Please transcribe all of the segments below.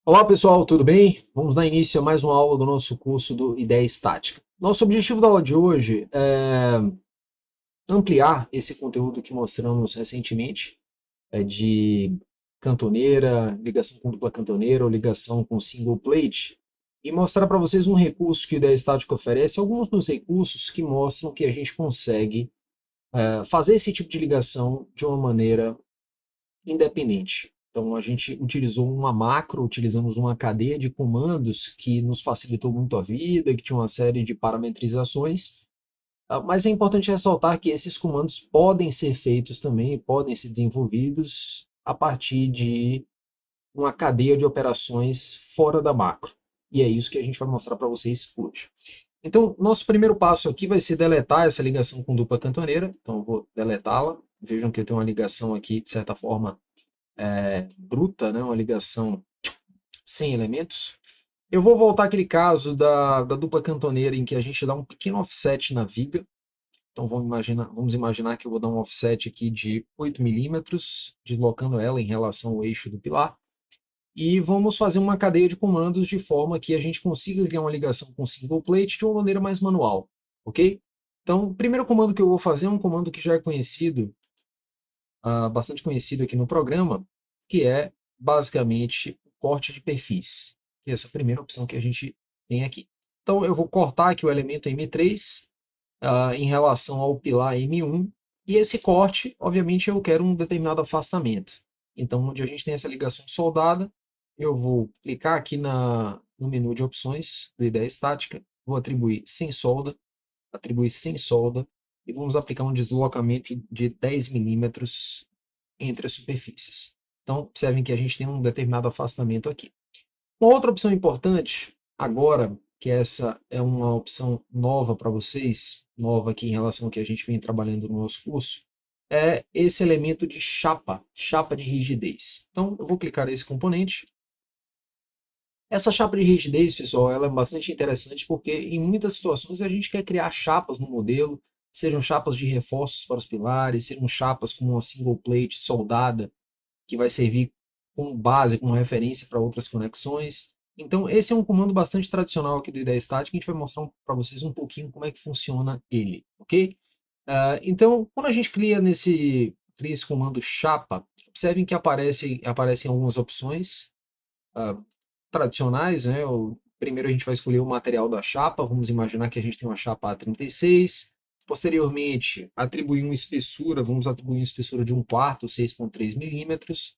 Olá pessoal, tudo bem? Vamos dar início a mais uma aula do nosso curso do Ideia Estática. Nosso objetivo da aula de hoje é ampliar esse conteúdo que mostramos recentemente, de cantoneira, ligação com dupla cantoneira ou ligação com single plate, e mostrar para vocês um recurso que o Ideia Estática oferece, alguns dos recursos que mostram que a gente consegue fazer esse tipo de ligação de uma maneira independente. Então, a gente utilizou uma macro, utilizamos uma cadeia de comandos que nos facilitou muito a vida, que tinha uma série de parametrizações, mas é importante ressaltar que esses comandos podem ser feitos também, podem ser desenvolvidos a partir de uma cadeia de operações fora da macro. E é isso que a gente vai mostrar para vocês hoje. Então, nosso primeiro passo aqui vai ser deletar essa ligação com dupla cantoneira. Então, eu vou deletá-la. Vejam que eu tenho uma ligação aqui, de certa forma, bruta, né, uma ligação sem elementos. Eu vou voltar àquele caso da dupla cantoneira em que a gente dá um pequeno offset na viga. Então vamos imaginar que eu vou dar um offset aqui de 8 milímetros, deslocando ela em relação ao eixo do pilar. E vamos fazer uma cadeia de comandos de forma que a gente consiga criar uma ligação com single plate de uma maneira mais manual, ok? Então, o primeiro comando que eu vou fazer é um comando que já é conhecido, bastante conhecido aqui no programa, que é basicamente o corte de perfis, que é essa primeira opção que a gente tem aqui. Então eu vou cortar aqui o elemento M3 em relação ao pilar M1, e esse corte, obviamente, eu quero um determinado afastamento. Então, onde a gente tem essa ligação soldada, eu vou clicar aqui no menu de opções do Ideia Estática, vou atribuir sem solda, e vamos aplicar um deslocamento de 10 milímetros entre as superfícies. Então, observem que a gente tem um determinado afastamento aqui. Uma outra opção importante, agora, que essa é uma opção nova para vocês, nova aqui em relação ao que a gente vem trabalhando no nosso curso, é esse elemento de chapa de rigidez. Então, eu vou clicar nesse componente. Essa chapa de rigidez, pessoal, ela é bastante interessante porque em muitas situações a gente quer criar chapas no modelo, sejam chapas de reforços para os pilares, sejam chapas com uma single plate soldada, que vai servir como base, como referência para outras conexões. Então, esse é um comando bastante tradicional aqui do Ideia Estática, a gente vai mostrar para vocês um pouquinho como é que funciona ele, ok? Então, quando a gente cria esse comando chapa, observem que aparecem algumas opções tradicionais, né? Primeiro a gente vai escolher o material da chapa, vamos imaginar que a gente tem uma chapa A36, posteriormente atribuir uma espessura, vamos atribuir uma espessura de 1/4, 6,3 milímetros,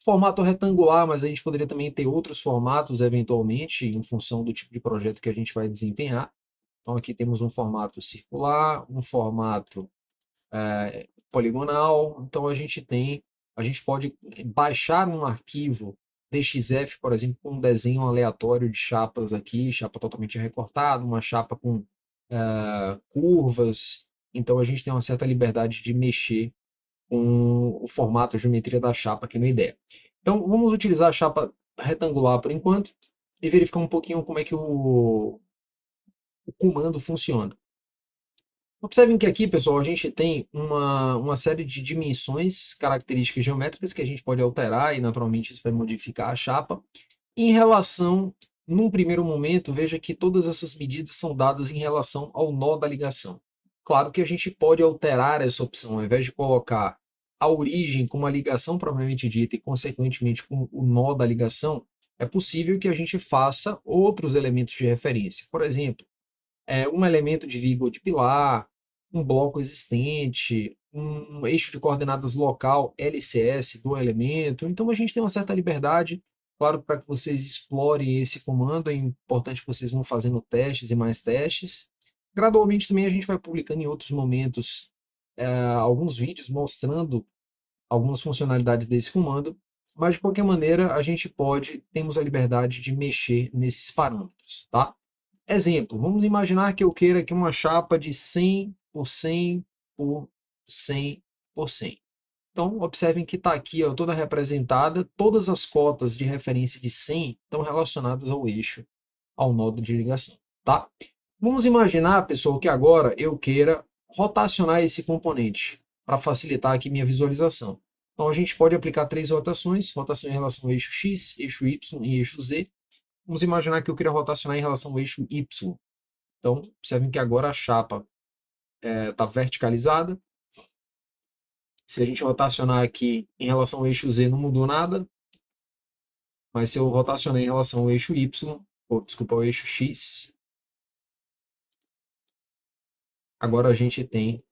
formato retangular, mas a gente poderia também ter outros formatos eventualmente, em função do tipo de projeto que a gente vai desempenhar. Então aqui temos um formato circular, um formato poligonal, então a gente pode baixar um arquivo DXF, por exemplo, com um desenho aleatório de chapas aqui, chapa totalmente recortada, uma chapa com curvas, então a gente tem uma certa liberdade de mexer com o formato, a geometria da chapa aqui no IDEA. Então vamos utilizar a chapa retangular por enquanto e verificar um pouquinho como é que o comando funciona. Observem que aqui, pessoal, a gente tem uma série de dimensões, características geométricas que a gente pode alterar e, naturalmente, isso vai modificar a chapa. Em relação, num primeiro momento, veja que todas essas medidas são dadas em relação ao nó da ligação. Claro que a gente pode alterar essa opção, ao invés de colocar a origem com uma ligação propriamente dita e, consequentemente, com o nó da ligação, é possível que a gente faça outros elementos de referência. Por exemplo, um elemento de viga ou de pilar, um bloco existente, um eixo de coordenadas local LCS do elemento. Então a gente tem uma certa liberdade. Claro, para que vocês explorem esse comando, é importante que vocês vão fazendo testes e mais testes. Gradualmente também a gente vai publicando em outros momentos alguns vídeos mostrando algumas funcionalidades desse comando, mas de qualquer maneira temos a liberdade de mexer nesses parâmetros, tá? Exemplo, vamos imaginar que eu queira aqui uma chapa de 100 por 100 por 100 por 100. Então, observem que está aqui ó, toda representada, todas as cotas de referência de 100 estão relacionadas ao eixo, ao nodo de ligação. Tá? Vamos imaginar, pessoal, que agora eu queira rotacionar esse componente para facilitar aqui minha visualização. Então a gente pode aplicar 3 rotações, rotação em relação ao eixo X, eixo Y e eixo Z. Vamos imaginar que eu queria rotacionar em relação ao eixo Y. Então, observem que agora a chapa está verticalizada. Se a gente rotacionar aqui em relação ao eixo Z, não mudou nada. Mas se eu rotacionar em relação ao eixo Y, ou desculpa, ao eixo X, agora a gente tem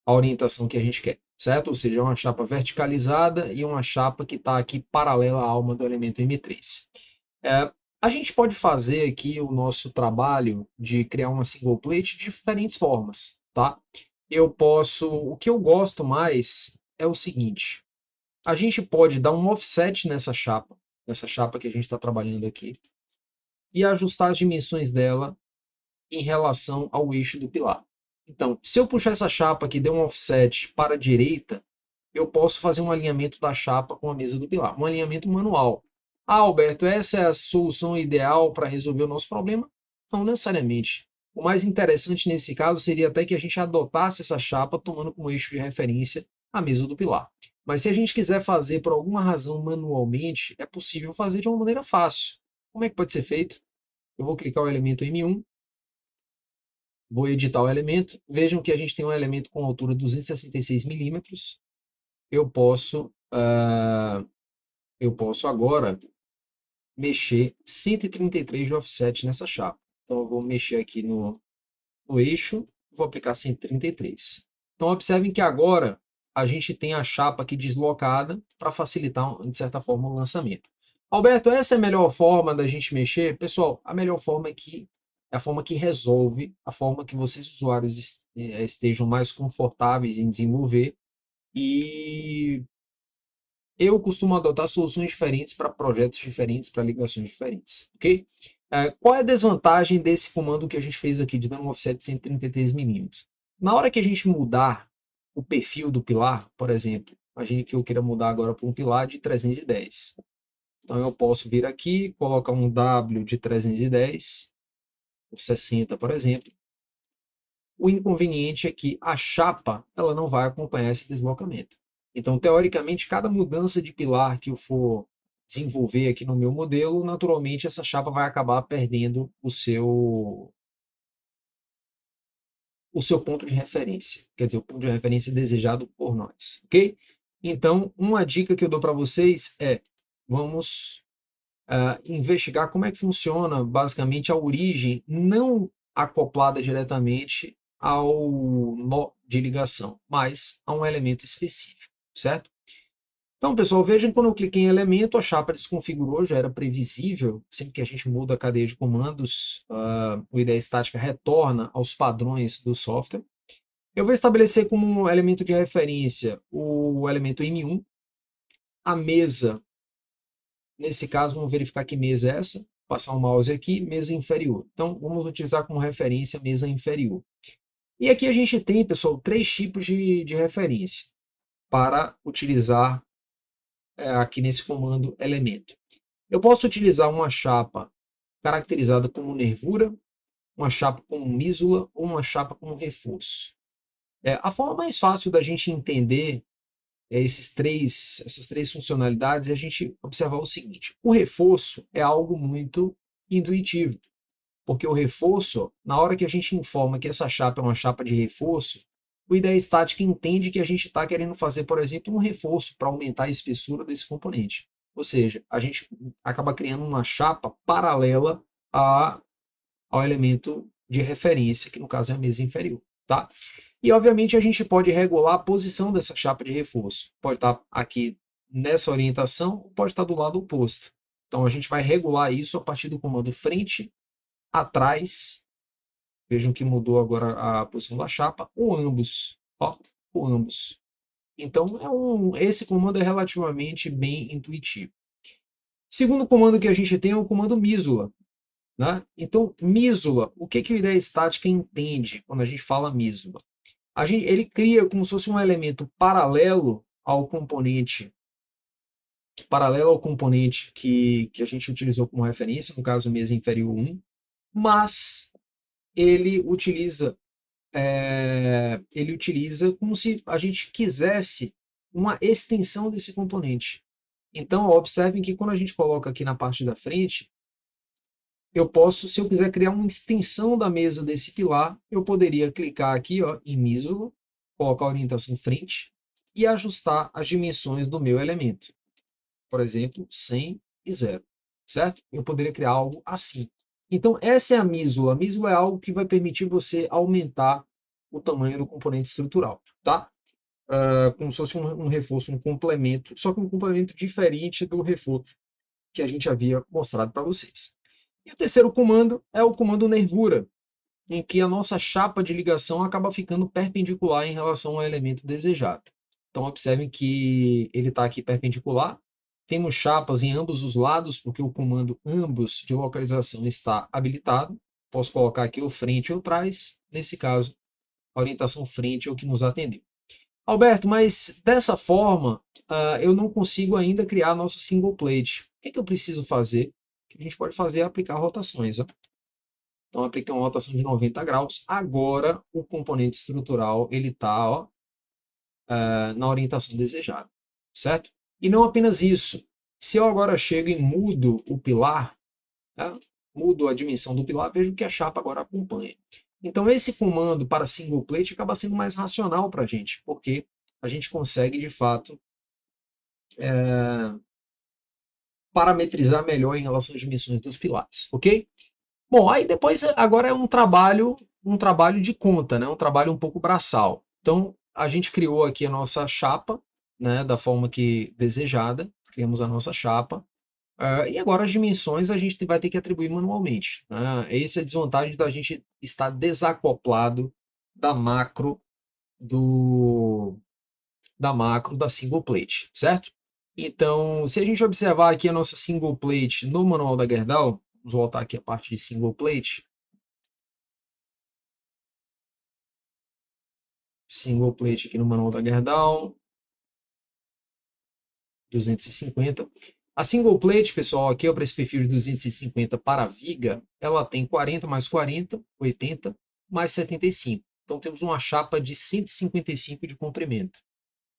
a orientação que a gente quer, certo? Ou seja, é uma chapa verticalizada e uma chapa que está aqui paralela à alma do elemento M3. A gente pode fazer aqui o nosso trabalho de criar uma single plate de diferentes formas, tá? O que eu gosto mais é o seguinte, a gente pode dar um offset nessa chapa que a gente está trabalhando aqui, e ajustar as dimensões dela em relação ao eixo do pilar. Então, se eu puxar essa chapa aqui e der um offset para a direita, eu posso fazer um alinhamento da chapa com a mesa do pilar, um alinhamento manual. Ah, Alberto, essa é a solução ideal para resolver o nosso problema? Não necessariamente. O mais interessante nesse caso seria até que a gente adotasse essa chapa tomando como eixo de referência a mesa do pilar. Mas se a gente quiser fazer por alguma razão manualmente, é possível fazer de uma maneira fácil. Como é que pode ser feito? Eu vou clicar o elemento M1, vou editar o elemento. Vejam que a gente tem um elemento com altura 266 milímetros. Eu posso agora mexer 133 de offset nessa chapa. Então eu vou mexer aqui no eixo, vou aplicar 133. Então observem que agora a gente tem a chapa aqui deslocada para facilitar, de certa forma, o lançamento. Alberto, essa é a melhor forma da gente mexer? Pessoal, a melhor forma é a forma que resolve, a forma que vocês usuários estejam mais confortáveis em desenvolver, e eu costumo adotar soluções diferentes para projetos diferentes, para ligações diferentes, ok? Qual é a desvantagem desse comando que a gente fez aqui, de dar um offset de 133 milímetros? Na hora que a gente mudar o perfil do pilar, por exemplo, imagine que eu queira mudar agora para um pilar de 310. Então eu posso vir aqui, colocar um W de 310, por 60, por exemplo. O inconveniente é que a chapa ela não vai acompanhar esse deslocamento. Então, teoricamente, cada mudança de pilar que eu for desenvolver aqui no meu modelo, naturalmente essa chapa vai acabar perdendo o seu ponto de referência. Quer dizer, o ponto de referência desejado por nós, ok? Então, uma dica que eu dou para vocês é, vamos investigar como é que funciona, basicamente, a origem não acoplada diretamente ao nó de ligação, mas a um elemento específico, certo? Então, pessoal, vejam quando eu cliquei em elemento, a chapa desconfigurou, já era previsível, sempre que a gente muda a cadeia de comandos, o IDE estática retorna aos padrões do software. Eu vou estabelecer como elemento de referência o elemento M1, a mesa, nesse caso, vamos verificar que mesa é essa, passar o mouse aqui, mesa inferior. Então, vamos utilizar como referência a mesa inferior. E aqui a gente tem, pessoal, 3 tipos de referência para utilizar aqui nesse comando elemento. Eu posso utilizar uma chapa caracterizada como nervura, uma chapa como mísula ou uma chapa como reforço. A forma mais fácil da gente entender essas três funcionalidades é a gente observar o seguinte: o reforço é algo muito intuitivo, porque o reforço, na hora que a gente informa que essa chapa é uma chapa de reforço, o IDE estática entende que a gente está querendo fazer, por exemplo, um reforço para aumentar a espessura desse componente. Ou seja, a gente acaba criando uma chapa paralela ao elemento de referência, que no caso é a mesa inferior. Tá? E, obviamente, a gente pode regular a posição dessa chapa de reforço. Pode estar aqui nessa orientação, ou pode estar do lado oposto. Então, a gente vai regular isso a partir do comando frente, atrás. Vejam que mudou agora a posição da chapa, ou ambos. Ó, ou ambos. Então, esse comando é relativamente bem intuitivo. Segundo comando que a gente tem é o comando mísula. Né? Então, mísula, o que a IDE estática entende quando a gente fala mísula? Ele cria como se fosse um elemento paralelo ao componente que a gente utilizou como referência, no caso mesa inferior 1, mas ele utiliza como se a gente quisesse uma extensão desse componente. Então, observem que quando a gente coloca aqui na parte da frente, eu posso, se eu quiser criar uma extensão da mesa desse pilar, eu poderia clicar aqui, ó, em Misolo, colocar a orientação frente e ajustar as dimensões do meu elemento. Por exemplo, 100 e 0, certo? Eu poderia criar algo assim. Então, essa é a Misolo. A Misolo é algo que vai permitir você aumentar o tamanho do componente estrutural, tá? Como se fosse um reforço, um complemento, só que um complemento diferente do reforço que a gente havia mostrado para vocês. E o terceiro comando é o comando nervura, em que a nossa chapa de ligação acaba ficando perpendicular em relação ao elemento desejado. Então, observem que ele está aqui perpendicular. Temos chapas em ambos os lados, porque o comando ambos de localização está habilitado. Posso colocar aqui o frente ou trás. Nesse caso, a orientação frente é o que nos atendeu. Alberto, mas dessa forma, eu não consigo ainda criar a nossa single plate. O que é que eu preciso fazer? O que a gente pode fazer é aplicar rotações. Ó. Então, apliquei uma rotação de 90 graus. Agora, o componente estrutural ele está na orientação desejada, certo? E não apenas isso. Se eu agora chego e mudo o pilar, tá? Mudo a dimensão do pilar, vejo que a chapa agora acompanha. Então, esse comando para single plate acaba sendo mais racional para a gente, porque a gente consegue, de fato, parametrizar melhor em relação às dimensões dos pilares, ok? Bom, aí depois agora é um trabalho de conta, né? Um trabalho um pouco braçal. Então, a gente criou aqui a nossa chapa, né, da forma que desejada, criamos a nossa chapa, e agora as dimensões a gente vai ter que atribuir manualmente. Né? Essa é a desvantagem da gente estar desacoplado da macro da single plate, certo? Então, se a gente observar aqui a nossa single plate no manual da Gerdau, vamos voltar aqui a parte de single plate. Single plate aqui no manual da Gerdau, 250. A single plate, pessoal, aqui para esse perfil de 250 para a viga, ela tem 40 mais 40, 80, mais 75. Então temos uma chapa de 155 de comprimento.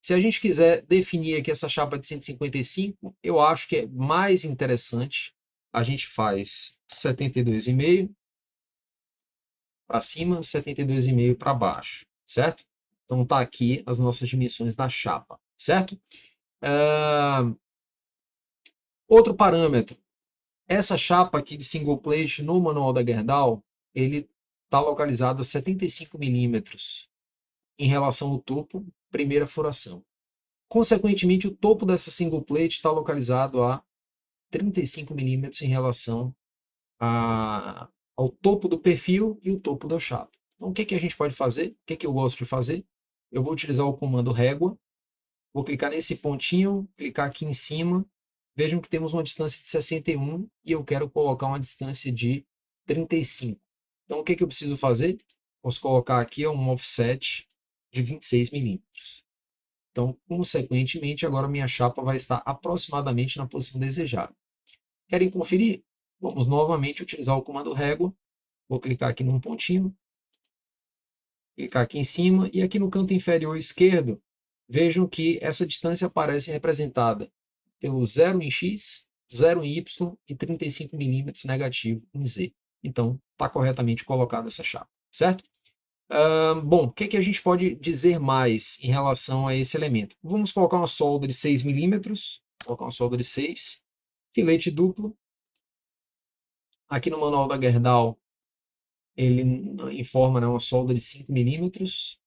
Se a gente quiser definir aqui essa chapa de 155, eu acho que é mais interessante. A gente faz 72,5 para cima, 72,5 para baixo, certo? Então está aqui as nossas dimensões da chapa, certo? Outro parâmetro. Essa chapa aqui de single plate no manual da Gerdau, ele está localizado a 75 milímetros em relação ao topo, primeira furação. Consequentemente, o topo dessa single plate está localizado a 35 milímetros em relação ao topo do perfil e o topo da chapa. Então, o que a gente pode fazer? O que eu gosto de fazer? Eu vou utilizar o comando régua, vou clicar nesse pontinho, clicar aqui em cima, vejam que temos uma distância de 61 e eu quero colocar uma distância de 35. Então, o que eu preciso fazer? Posso colocar aqui um offset de 26 milímetros. Então, consequentemente, agora minha chapa vai estar aproximadamente na posição desejada. Querem conferir? Vamos novamente utilizar o comando régua. Vou clicar aqui num pontinho, clicar aqui em cima e aqui no canto inferior esquerdo, vejam que essa distância aparece representada pelo 0 em X, 0 em Y e 35 milímetros negativo em Z. Então, está corretamente colocada essa chapa, certo? Bom, o que a gente pode dizer mais em relação a esse elemento? Vamos colocar uma solda de 6 milímetros, colocar uma solda de 6, filete duplo. Aqui no manual da Gerdau, ele informa, né, uma solda de 5 milímetros,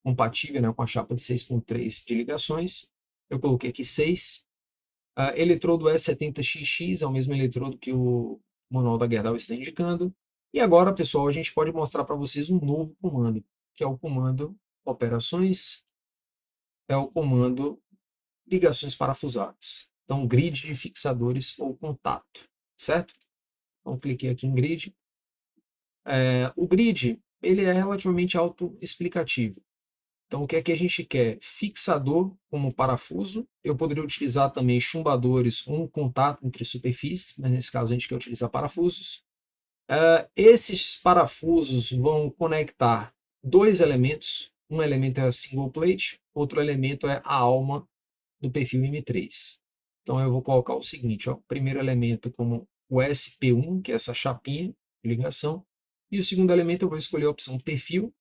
compatível, né, com a chapa de 6.3 de ligações. Eu coloquei aqui 6. Eletrodo E70XX é o mesmo eletrodo que o manual da Gerdau está indicando. E agora, pessoal, a gente pode mostrar para vocês um novo comando, que é o comando operações, é o comando ligações parafusadas. Então, grid de fixadores ou contato, certo? Então, cliquei aqui em grid. O grid ele é relativamente autoexplicativo. Então, o que é que a gente quer? Fixador como parafuso. Eu poderia utilizar também chumbadores ou um contato entre superfícies, mas nesse caso a gente quer utilizar parafusos. Esses parafusos vão conectar dois elementos, Um elemento é a single plate, outro elemento é a alma do perfil M3. Então eu vou colocar o seguinte, ó, o primeiro elemento como o SP1, que é essa chapinha de ligação, e o segundo elemento eu vou escolher a opção perfil,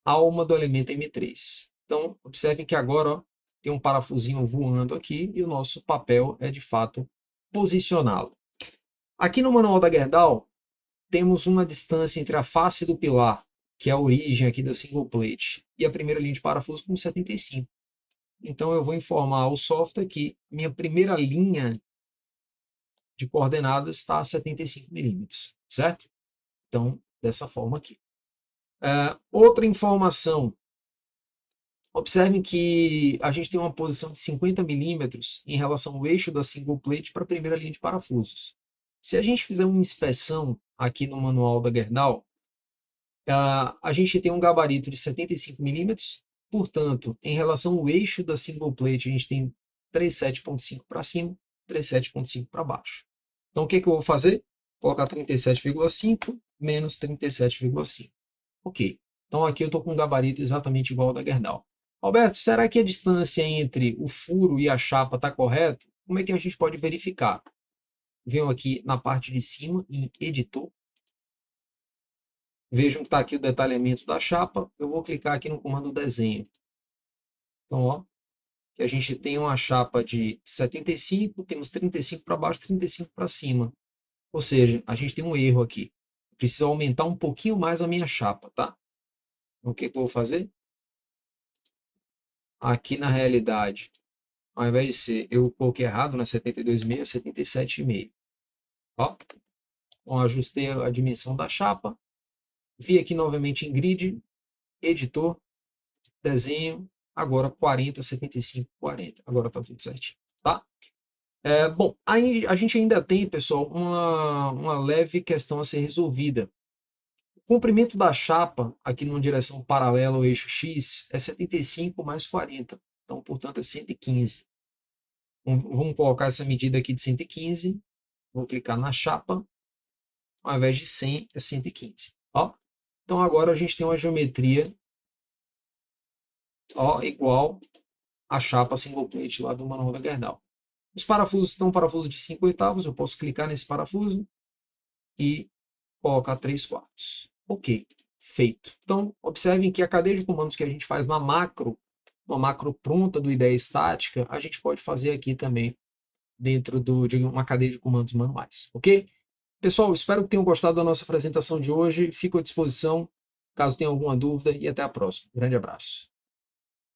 alma do elemento M3. Então observem que agora, ó, tem um parafusinho voando aqui e o nosso papel é de fato posicioná-lo. Aqui no manual da Gerdau, temos uma distância entre a face do pilar, que é a origem aqui da single plate, e a primeira linha de parafuso com 75. Então eu vou informar ao software que minha primeira linha de coordenadas está a 75 milímetros, certo? Então, dessa forma aqui. Outra informação, observem que a gente tem uma posição de 50 milímetros em relação ao eixo da single plate para a primeira linha de parafusos. Se a gente fizer uma inspeção aqui no manual da Gerdau, a gente tem um gabarito de 75 milímetros, portanto, em relação ao eixo da single plate, a gente tem 37,5 para cima, 37,5 para baixo. Então, o que eu vou fazer? Colocar 37,5 menos 37,5. Ok. Então, aqui eu estou com um gabarito exatamente igual ao da Gerdau. Alberto, será que a distância entre o furo e a chapa está correta? Como é que a gente pode verificar? Venho aqui na parte de cima, em Editor. Vejam que está aqui o detalhamento da chapa. Eu vou clicar aqui no comando desenho. Então, ó, que a gente tem uma chapa de 75, temos 35 para baixo, 35 para cima. Ou seja, a gente tem um erro aqui. Preciso aumentar um pouquinho mais a minha chapa, tá? Então, o que eu vou fazer? Aqui na realidade, ao invés de ser, eu coloquei errado na 72,5, 77,5. Ó, então ajustei a dimensão da chapa. Vi aqui novamente em grid, editor, desenho, agora 40, 75, 40. Agora está tudo certinho, tá? Bom, aí a gente ainda tem, pessoal, uma leve questão a ser resolvida. O comprimento da chapa, aqui numa direção paralela ao eixo X, é 75 mais 40. Então, portanto, é 115. Vamos colocar essa medida aqui de 115. Vou clicar na chapa. Ao invés de 100, é 115. Ó. Então, agora a gente tem uma geometria, ó, igual à chapa single plate lá do manual da Gerdau. Os parafusos estão parafuso de 5/8. Eu posso clicar nesse parafuso e colocar 3/4. Ok, feito. Então, observem que a cadeia de comandos que a gente faz na macro, uma macro pronta do IDEA estática, a gente pode fazer aqui também dentro de uma cadeia de comandos manuais, ok? Pessoal, espero que tenham gostado da nossa apresentação de hoje. Fico à disposição caso tenha alguma dúvida e até a próxima. Grande abraço.